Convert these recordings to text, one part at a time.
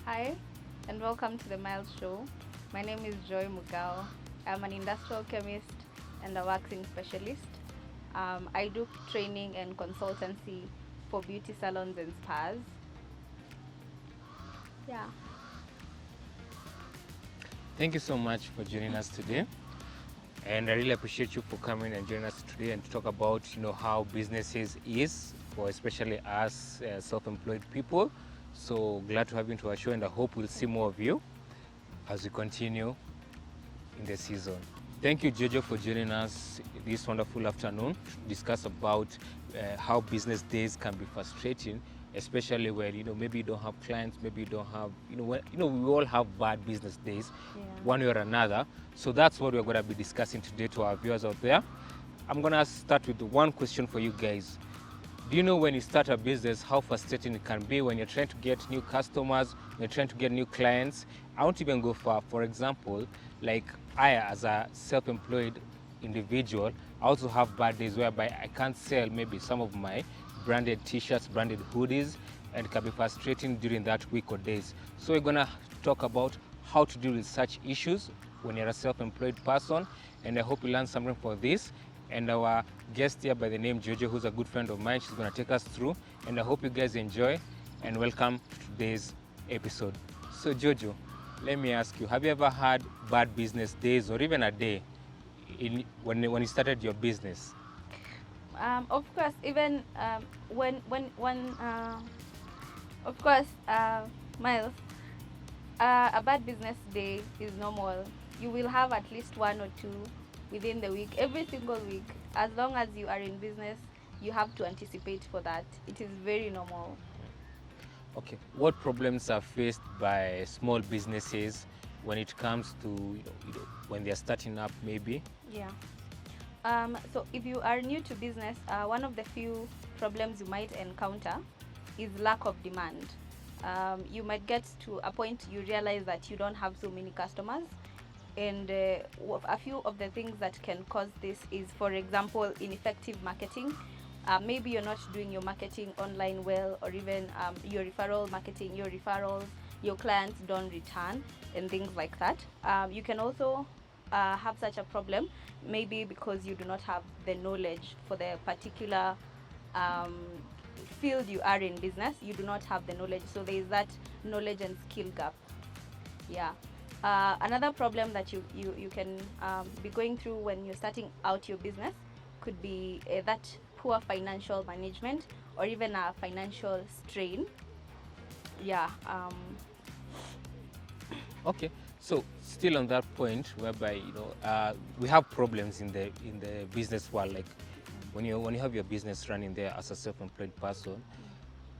Hi, and welcome to the Myles Show. My name is Joy Mugao. I'm an industrial chemist and a waxing specialist. I do training and consultancy for beauty salons and spas. Yeah. Thank you so much for joining us today. And I really appreciate you for coming and joining us today and to talk about, how businesses is for especially us self-employed people. So glad to have you into our show, and I hope we'll see more of you as we continue in the season. Thank you, Jojo, for joining us this wonderful afternoon to discuss about how business days can be frustrating, especially where maybe you don't have clients, maybe you don't have we all have bad business days, one way or another. So that's what we're going to be discussing today to our viewers out there. I'm going to start with one question for you guys. Do you know when you start a business how frustrating it can be when you're trying to get new customers, when you're trying to get new clients? I won't even go far. For example, like I, as a self-employed individual, I also have bad days whereby I can't sell maybe some of my branded t-shirts, branded hoodies, and it can be frustrating during that week or days. So we're gonna talk about how to deal with such issues when you're a self-employed person, and I hope you learn something for this. And our guest here by the name Jojo, who's a good friend of mine, she's going to take us through, and I hope you guys enjoy, and welcome to today's episode. So Jojo, let me ask you, have you ever had bad business days or even a day when you started your business? Of course, even of course, Miles, a bad business day is normal. You will have at least one or two within the week, every single week. As long as you are in business, you have to anticipate for that. It is very normal. Okay, what problems are faced by small businesses when it comes to when they're starting up, maybe? Yeah. So if you are new to business, one of the few problems you might encounter is lack of demand. You might get to a point you realize that you don't have so many customers, and a few of the things that can cause this is, for example, ineffective marketing. Maybe you're not doing your marketing online well, or even your referral marketing, your clients don't return, and things like that. You can also have such a problem, maybe because you do not have the knowledge for the particular um, field you are in business. You do not have the knowledge, so there is that knowledge and skill gap. Yeah. Another problem that you can be going through when you're starting out your business could be that poor financial management, or even a financial strain. Yeah. Okay, so still on that point, whereby we have problems in the business world, like when you have your business running there as a self-employed person,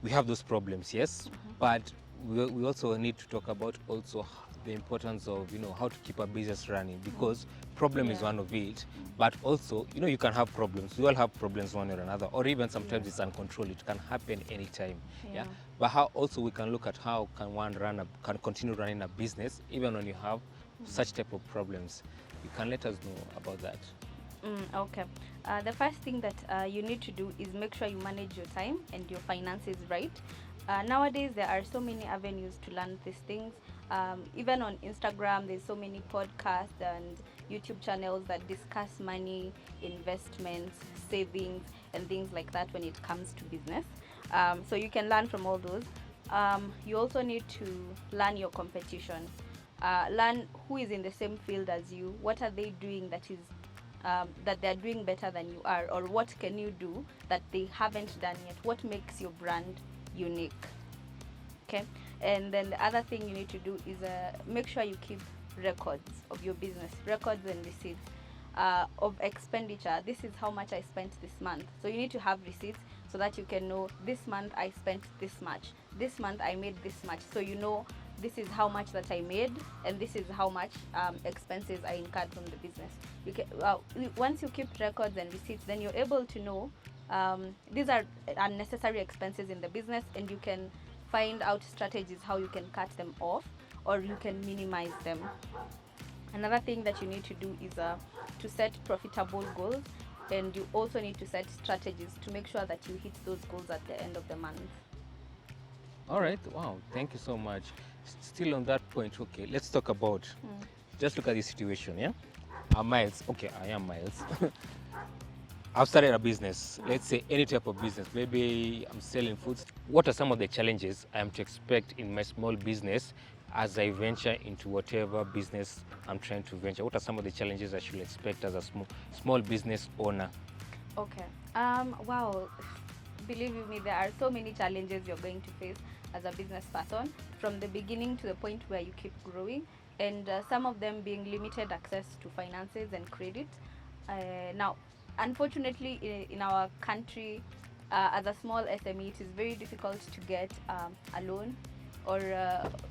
we have those problems, yes. But we also need to talk about also the importance of how to keep a business running, because problem is one of it, but also you can have problems. We all have problems one or another, or even sometimes it's uncontrolled. It can happen anytime. Yeah. But how also we can look at how can one can continue running a business even when you have such type of problems. You can let us know about that. Okay. The first thing that you need to do is make sure you manage your time and your finances right. Nowadays, there are so many avenues to learn these things. Even on Instagram, there's so many podcasts and YouTube channels that discuss money, investments, savings, and things like that when it comes to business. So you can learn from all those. You also need to learn your competition. Learn who is in the same field as you. What are they doing that they're doing better than you are, or what can you do that they haven't done yet? What makes your brand unique? Okay. And then the other thing you need to do is make sure you keep records of your business, records and receipts of expenditure. This is how much I spent this month. So you need to have receipts so that you can know, this month I spent this much, this month I made this much. So this is how much that I made, and this is how much expenses I incurred from the business. You can, once you keep records and receipts, then you're able to know these are unnecessary expenses in the business, and you can find out strategies how you can cut them off, or you can minimize them. Another thing that you need to do is to set profitable goals, and you also need to set strategies to make sure that you hit those goals at the end of the month. All right. Wow. Thank you so much. Still on that point, okay, let's talk about, just look at the situation, yeah? Miles, okay, I am Miles. I've started a business, let's say any type of business. Maybe I'm selling foods. What are some of the challenges I am to expect in my small business as I venture into whatever business I'm trying to venture? What are some of the challenges I should expect as a small business owner? Okay. Wow. Believe you me, there are so many challenges you're going to face as a business person from the beginning to the point where you keep growing, and some of them being limited access to finances and credit. Now, unfortunately, in our country, as a small SME, it is very difficult to get a loan, or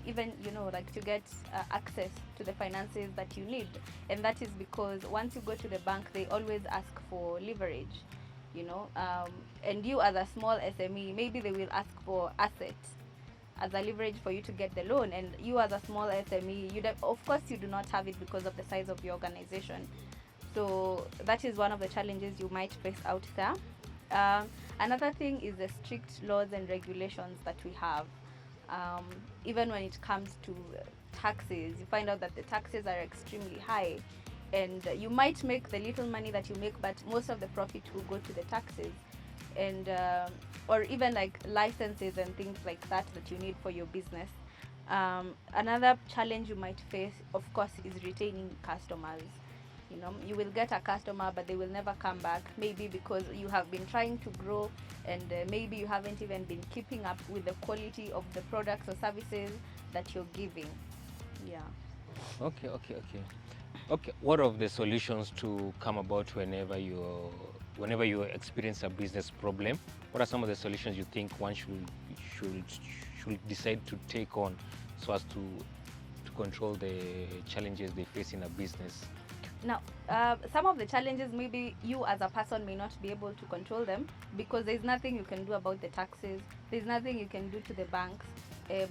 even, like, to get access to the finances that you need. And that is because once you go to the bank, they always ask for leverage, and you as a small SME, maybe they will ask for assets as a leverage for you to get the loan, and you as a small SME, of course you do not have it because of the size of your organization. So that is one of the challenges you might face out there. Another thing is the strict laws and regulations that we have. Even when it comes to taxes, you find out that the taxes are extremely high, and you might make the little money that you make, but most of the profit will go to the taxes, and or even like licenses and things like that you need for your business. Another challenge you might face, of course, is retaining customers. You will get a customer, but they will never come back, maybe because you have been trying to grow, and maybe you haven't even been keeping up with the quality of the products or services that you're giving. Yeah. Okay. What are the solutions to come about whenever you experience a business problem? What are some of the solutions you think one should decide to take on so as to control the challenges they face in a business? Now, some of the challenges, maybe you as a person may not be able to control them, because there's nothing you can do about the taxes, there's nothing you can do to the banks,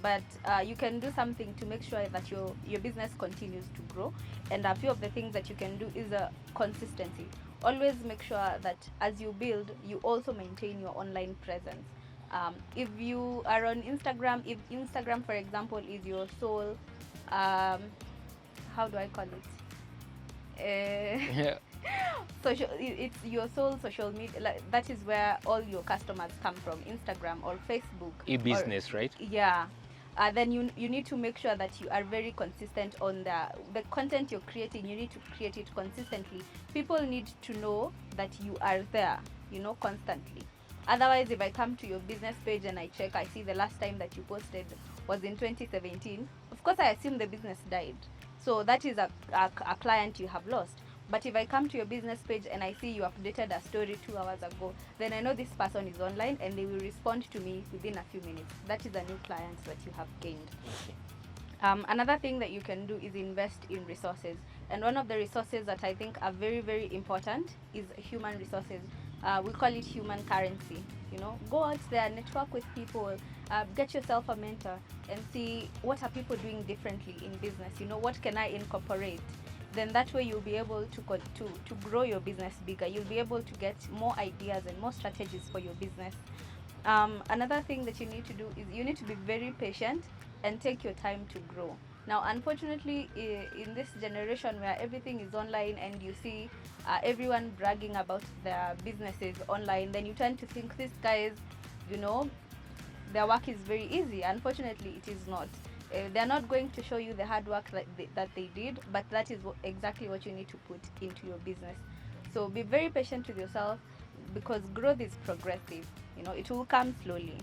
but you can do something to make sure that your business continues to grow. And a few of the things that you can do is consistency. Always make sure that as you build, you also maintain your online presence. If you are on Instagram, if Instagram, for example, is your sole, how do I call it? It's your sole social media, like, that is where all your customers come from, Instagram or Facebook. E-business, right? Yeah. Then you need to make sure that you are very consistent on the content you're creating. You need to create it consistently. People need to know that you are there, constantly. Otherwise, if I come to your business page and I check, I see the last time that you posted was in 2017, of course I assume the business died. So that is a client you have lost. But if I come to your business page and I see you updated a story 2 hours ago, then I know this person is online and they will respond to me within a few minutes. That is a new client that you have gained. Another thing that you can do is invest in resources. And one of the resources that I think are very, very important is human resources. We call it human currency. Go out there, network with people, get yourself a mentor, and see what are people doing differently in business. What can I incorporate? Then that way you'll be able to grow your business bigger. You'll be able to get more ideas and more strategies for your business. Another thing that you need to do is you need to be very patient and take your time to grow. Now, unfortunately, in this generation where everything is online and you see everyone bragging about their businesses online, then you tend to think these guys, their work is very easy. Unfortunately, it is not. They're not going to show you the hard work that they did, but that is exactly what you need to put into your business. So be very patient with yourself, because growth is progressive. It will come slowly.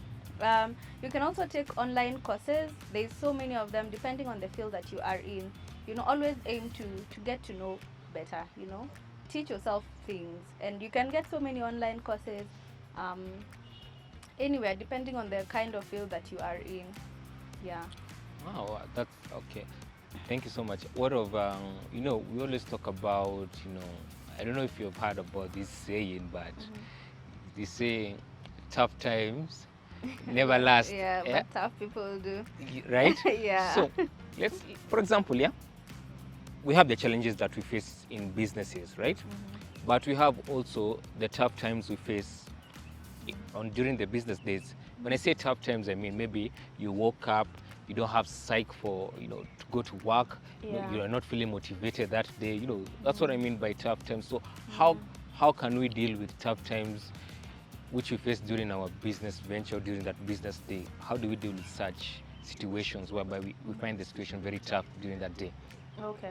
You can also take online courses. There's so many of them depending on the field that you are in. Always aim to get to know better. Teach yourself things, and you can get so many online courses anywhere depending on the kind of field that you are in. Yeah. Wow, that's okay. Thank you so much. What of we always talk about, I don't know if you've heard about this saying, but they say tough times never last. Yeah, but tough people do. Right? Yeah. So for example, we have the challenges that we face in businesses, right? But we have also the tough times we face during the business days. When I say tough times, I mean maybe you woke up, you don't have psych for, to go to work. Yeah. You are not feeling motivated that day. That's what I mean by tough times. So how can we deal with tough times which we face during our business venture, during that business day? How do we deal with such situations whereby we find the situation very tough during that day? Okay.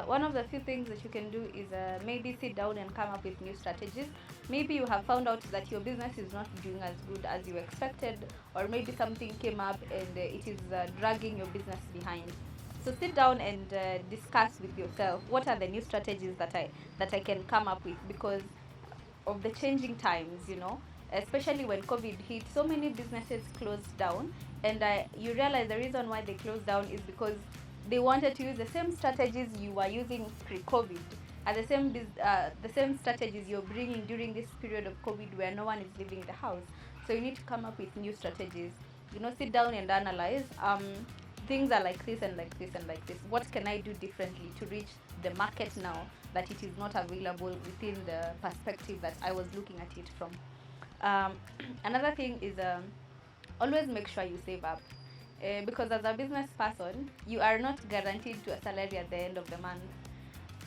One of the few things that you can do is maybe sit down and come up with new strategies. Maybe you have found out that your business is not doing as good as you expected, or maybe something came up and it is dragging your business behind. So sit down and discuss with yourself what are the new strategies that I can come up with, because of the changing times, especially when COVID hit, so many businesses closed down, and you realize the reason why they closed down is because they wanted to use the same strategies you were using pre-COVID, and the same strategies you're bringing during this period of COVID where no one is leaving the house. So you need to come up with new strategies. Sit down and analyze. Things are like this and like this and like this. What can I do differently to reach the market now that it is not available within the perspective that I was looking at it from? Another thing is always make sure you save up. Because as a business person, you are not guaranteed to a salary at the end of the month.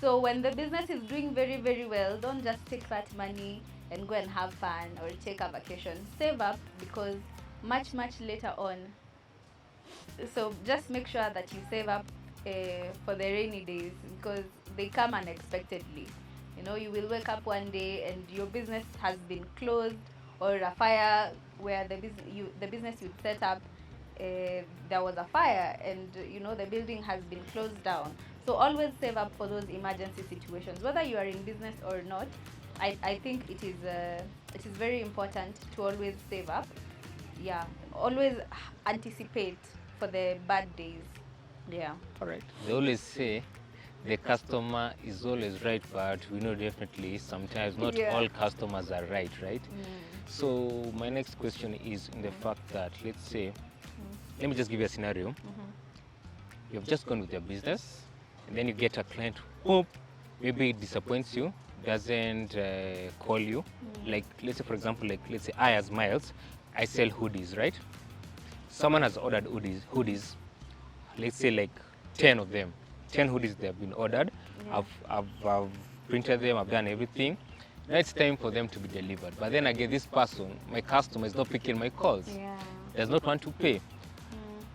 So when the business is doing very, very well, don't just take that money and go and have fun or take a vacation. Save up, because much, much later on. So just make sure that you save up for the rainy days, because they come unexpectedly. You will wake up one day and your business has been closed, or a fire where the business you'd set up, there was a fire, and the building has been closed down. So always save up for those emergency situations, whether you are in business or not. I think it is very important to always save up. Yeah, always anticipate for the bad days. Yeah. All right. They always say the customer is always right, but we know definitely sometimes not all customers are right? So my next question is in the fact that, let's say, let me just give you a scenario. You have just gone with your business, and then you get a client who maybe disappoints you, doesn't call you. Like, let's say, for example, let's say I, as Myles, I sell hoodies, right? Someone has ordered hoodies, let's say like 10 of them. 10 hoodies, they have been ordered. Yeah. I've printed them, I've done everything. Now it's time for them to be delivered. But then again, this person, my customer, is not picking my calls. Yeah. Does not want to pay.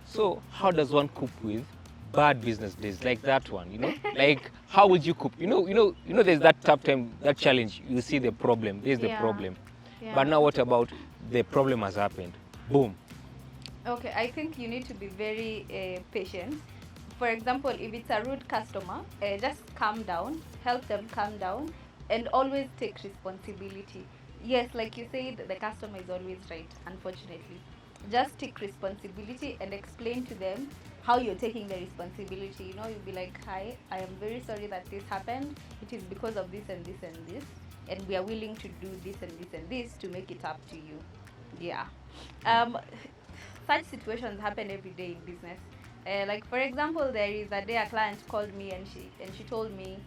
So how does one cope with bad business days like that one? Like, how would you cope? There's that tough time, that challenge. You see the problem. There's the problem. Yeah. But now what about the problem has happened? Boom. Okay, I think you need to be very patient. For example, if it's a rude customer, just calm down, help them calm down, and always take responsibility. Yes, like you said, the customer is always right, unfortunately. Just take responsibility and explain to them how you're taking the responsibility. You'll be like, hi, I am very sorry that this happened. It is because of this and this and this, and we are willing to do this and this and this to make it up to you. Yeah. Such situations happen every day in business. Like, for example, there is a day a client called me and she told me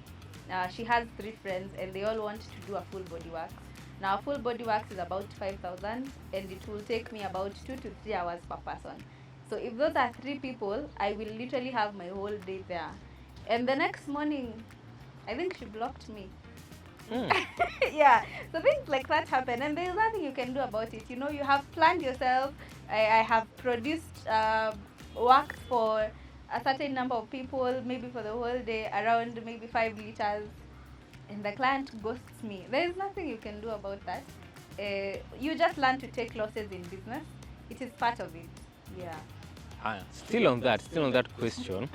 she has 3 friends and they all want to do a full body wax. Now, full body wax is about 5,000, and it will take me about 2 to 3 hours per person. So if those are 3 people, I will literally have my whole day there. And the next morning, I think she blocked me. Yeah, so things like that happen, and there's nothing you can do about it. You have planned yourself. I have produced work for a certain number of people, maybe for the whole day, around maybe 5 liters, and the client ghosts me. There is nothing you can do about that. You just learn to take losses in business. It is part of it. Yeah. Still on that question,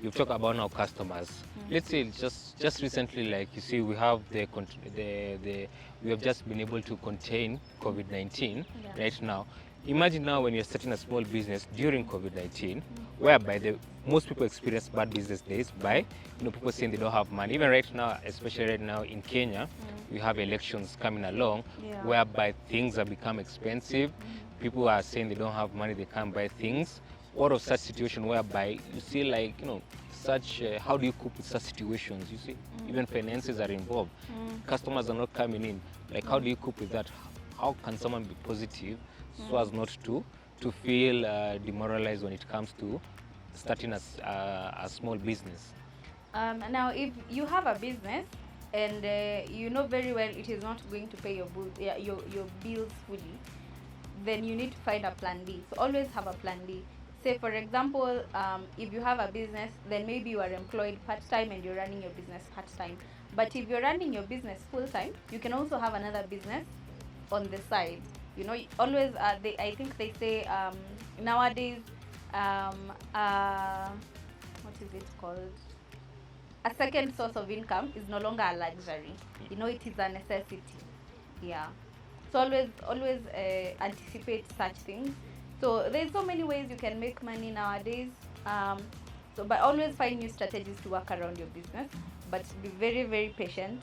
you've talked about now customers. Let's say just recently, like you see, we have we have just been able to contain COVID-19 right now. Imagine now when you're starting a small business during COVID-19, whereby most people experience bad business days by people saying they don't have money. Even right now, especially right now in Kenya, we have elections coming along, whereby things have become expensive. People are saying they don't have money, they can't buy things. What of such situation whereby you see, like, how do you cope with such situations? You see, even finances are involved. Customers are not coming in. Like, how do you cope with that? How can someone be positive so as not to to feel demoralized when it comes to starting a small business? Now, if you have a business and you know very well it is not going to pay your bills fully, then you need to find a plan B. So always have a plan B. Say, for example, if you have a business, then maybe you are employed part-time and you're running your business part-time. But if you're running your business full-time, you can also have another business on the side. You know, always, I think they say nowadays, what is it called? A second source of income is no longer a luxury. You know, it is a necessity. Yeah. So always anticipate such things. So there's so many ways you can make money nowadays. But always find new strategies to work around your business. But be very, very patient.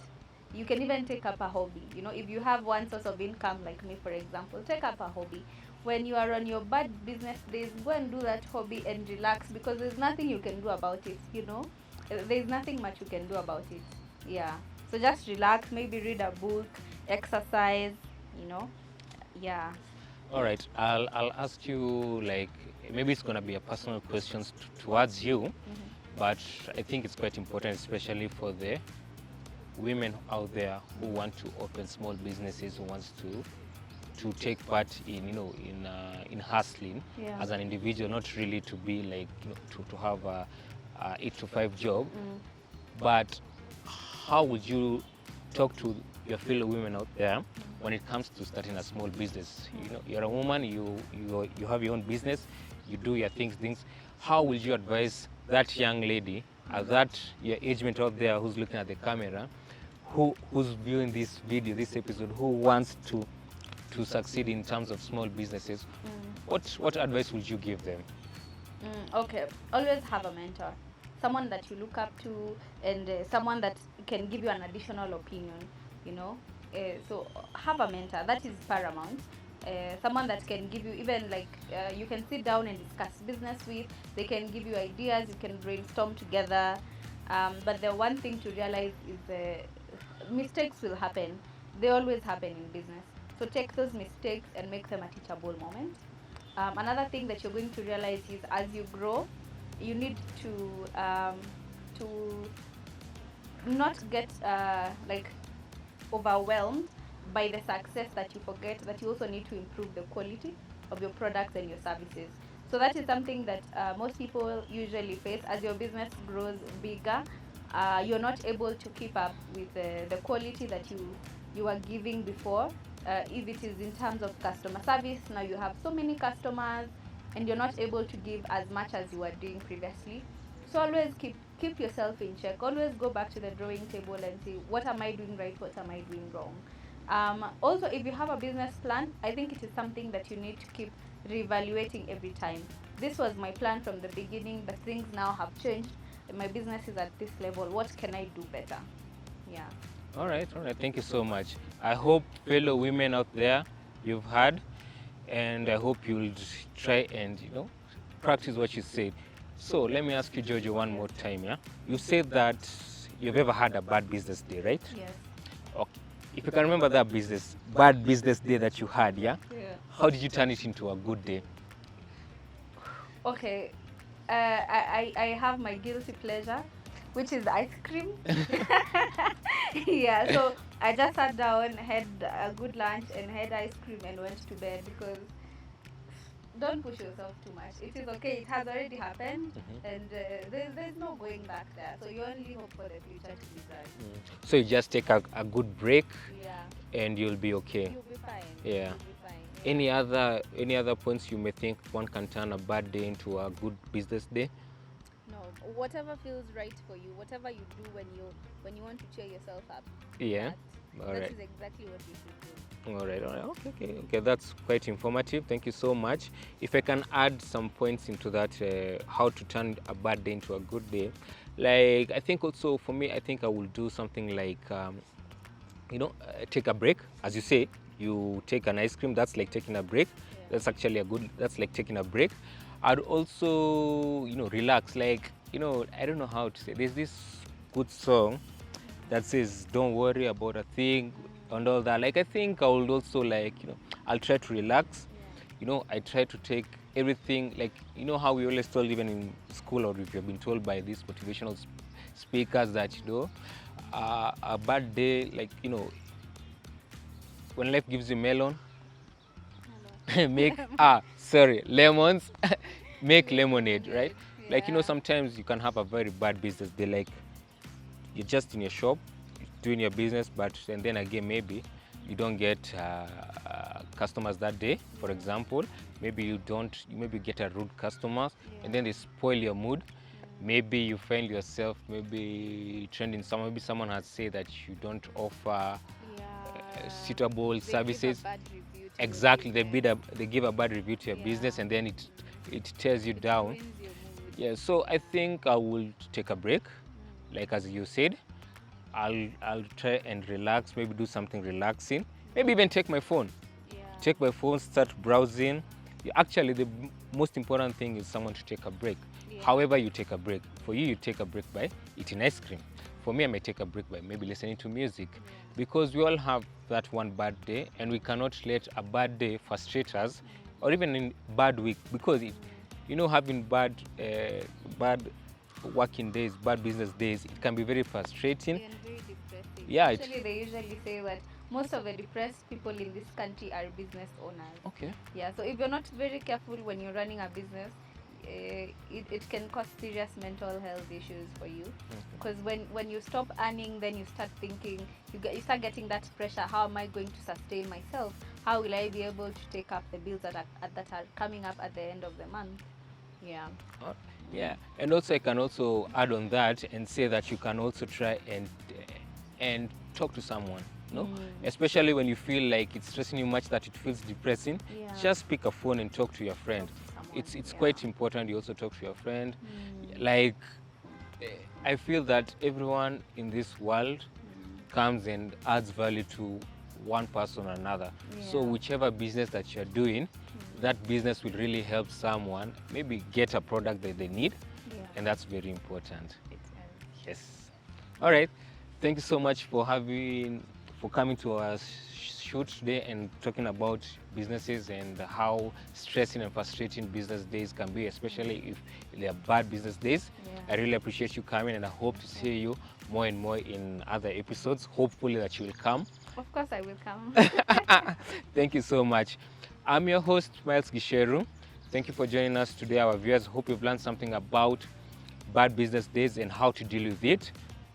You can even take up a hobby. You know, if you have one source of income, like me, for example, take up a hobby. When you are on your bad business days, go and do that hobby and relax, because there's nothing you can do about it. You know, there's nothing much you can do about it. Yeah. So just relax. Maybe read a book, exercise. You know, yeah. All right, I'll ask you, like, maybe it's gonna be a personal question towards you, but I think it's quite important, especially for the women out there who want to open small businesses, who wants to take part in, you know, in hustling as an individual, not really to be like, you know, to have a 8 to 5 job. But how would you talk to your fellow women out there when it comes to starting a small business? You know, you're a woman, you have your own business, you do your things. How would you advise that young lady, that your age mate out there who's looking at the camera, who's viewing this video, this episode, who wants to succeed in terms of small businesses? What advice would you give them? Okay, always have a mentor, someone that you look up to, and someone that can give you an additional opinion, you know. So have a mentor, that is paramount. Someone that can give you, even like you can sit down and discuss business with. They can give you ideas, you can brainstorm together. But the one thing to realize is mistakes will happen. They always happen in business. So take those mistakes and make them a teachable moment. Another thing that you're going to realize is, as you grow, you need to not get like overwhelmed by the success, that you forget that you also need to improve the quality of your products and your services. So that is something that most people usually face. As your business grows bigger, you're not able to keep up with the quality that you were giving before. If it is in terms of customer service, now you have so many customers and you're not able to give as much as you were doing previously. So always keep yourself in check. Always go back to the drawing table and see, what am I doing right, what am I doing wrong. Also, if you have a business plan, I think it is something that you need to keep reevaluating every time. This was my plan from the beginning, but things now have changed. My business is at this level. What can I do better? Yeah. All right. Thank you so much. I hope, fellow women out there, you've heard, and I hope you'll try and, you know, practice what you said. So let me ask you, Jojo, one more time. Yeah, you said that you've ever had a bad business day, right? Yes. Okay. If you can remember that bad business day that you had, yeah? How did you turn it into a good day? Okay. I have my guilty pleasure, which is ice cream. Yeah, so I just sat down, had a good lunch, and had ice cream and went to bed, because don't push yourself too much. It is okay. It has already happened, and there's no going back there. So you only hope for the future to be bright. So you just take a good break, Yeah. and you'll be okay. You'll be fine. Yeah. You'll be fine. Any other points you may think one can turn a bad day into a good business day? No, whatever feels right for you, whatever you do when you want to cheer yourself up. Yeah. All That right. is exactly what you should do. All right. Okay. That's quite informative. Thank you so much. If I can add some points into that, how to turn a bad day into a good day. Like, I think also for me, I think I will do something like, take a break. As you say, you take an ice cream. That's like taking a break. Yeah. That's like taking a break. I'd also, relax. Like, I don't know how to say. There's this good song that says, "Don't worry about a thing," and all that. Like, I think I would also, like, I'll try to relax, I try to take everything, like, how we always told, even in school, or if you've been told by these motivational speakers that, a bad day, like, when life gives you melon, make, lemons, make lemonade, right? Like, sometimes you can have a very bad business day, like you're just in your shop, doing your business, and then again, maybe you don't get customers that day, for example. Maybe you get a rude customer, and then they spoil your mood. Maybe you find yourself maybe trending maybe someone has said that you don't offer suitable services. Exactly, they give a bad review to your business, and then it tears you down. Yeah, so I think I will take a break, like as you said. I'll try and relax, maybe do something relaxing, maybe even take my phone. Take my phone, start browsing. Actually, the most important thing is someone to take a break. However you take a break. For you take a break by eating ice cream. For me, I may take a break by maybe listening to music, because we all have that one bad day, and we cannot let a bad day frustrate us, or even in bad week, because having bad working days, bad business days, it can be very frustrating. And very depressing. Yeah. Actually, they usually say that most of the depressed people in this country are business owners. Okay. Yeah, so if you're not very careful when you're running a business, it can cause serious mental health issues for you. Because when you stop earning, then you start thinking, you start getting that pressure. How am I going to sustain myself? How will I be able to take up the bills that are coming up at the end of the month? Yeah. Yeah, and also I can also add on that and say that you can also try and talk to someone, especially when you feel like it's stressing you much that it feels depressing. Just pick a phone and talk to your friend. It's quite important you also talk to your friend. Like, I feel that everyone in this world comes and adds value to one person or another. So whichever business that you're doing, that business will really help someone maybe get a product that they need, and that's very important. Yes. All right. Thank you so much for coming to our shoot today and talking about businesses and how stressing and frustrating business days can be, especially if they are bad business days. I really appreciate you coming, and I hope to see you more and more in other episodes. Hopefully that you will come. Of course I will come. Thank you so much. I'm your host, Myles Gicheru. Thank you for joining us today, our viewers. Hope you've learned something about bad business days and how to deal with it.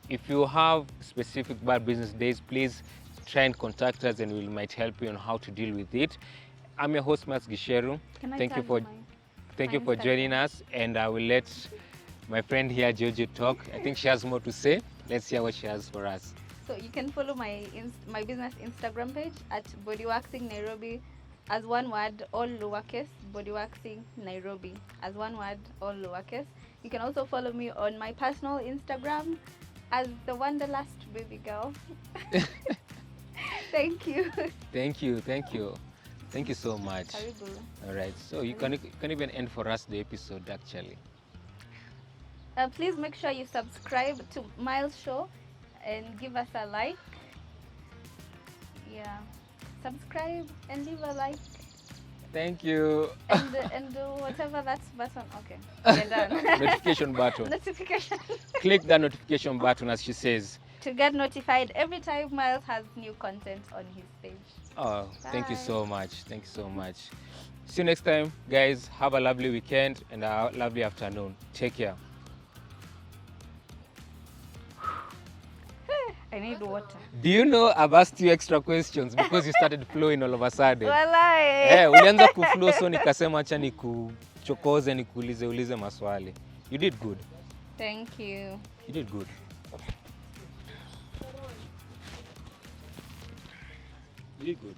If you have specific bad business days, please try and contact us, and we might help you on how to deal with it. I'm your host, Myles Gicheru. Thank you for joining us, and I will let my friend here, Jojo, talk. I think she has more to say. Let's hear what she has for us. So you can follow my business Instagram page at Bodywaxing Nairobi, as one word, all lowercase. Bodywaxing Nairobi, as one word, all lowercase. You can also follow me on my personal Instagram as the Wanderlust Baby Girl. Thank you. Thank you so much. Karibu. All right, so you can even end for us the episode, actually. Please make sure you subscribe to Myles Show and give us a like. Yeah, subscribe and leave a like. Thank you. And do whatever that button. Okay, we're done. Notification button. Notification. Click that notification button, as she says, to get notified every time Myles has new content on his page. Oh, Bye. Thank you so much. Thank you so much. See you next time, guys. Have a lovely weekend and a lovely afternoon. Take care. I need water. Do you know I've asked you extra questions because you started flowing all of a sudden? Walai. Ulianza kuflow, so nikasema acha nikuchokoze nikuulize maswali. You did good. Thank you. You did good. You did good.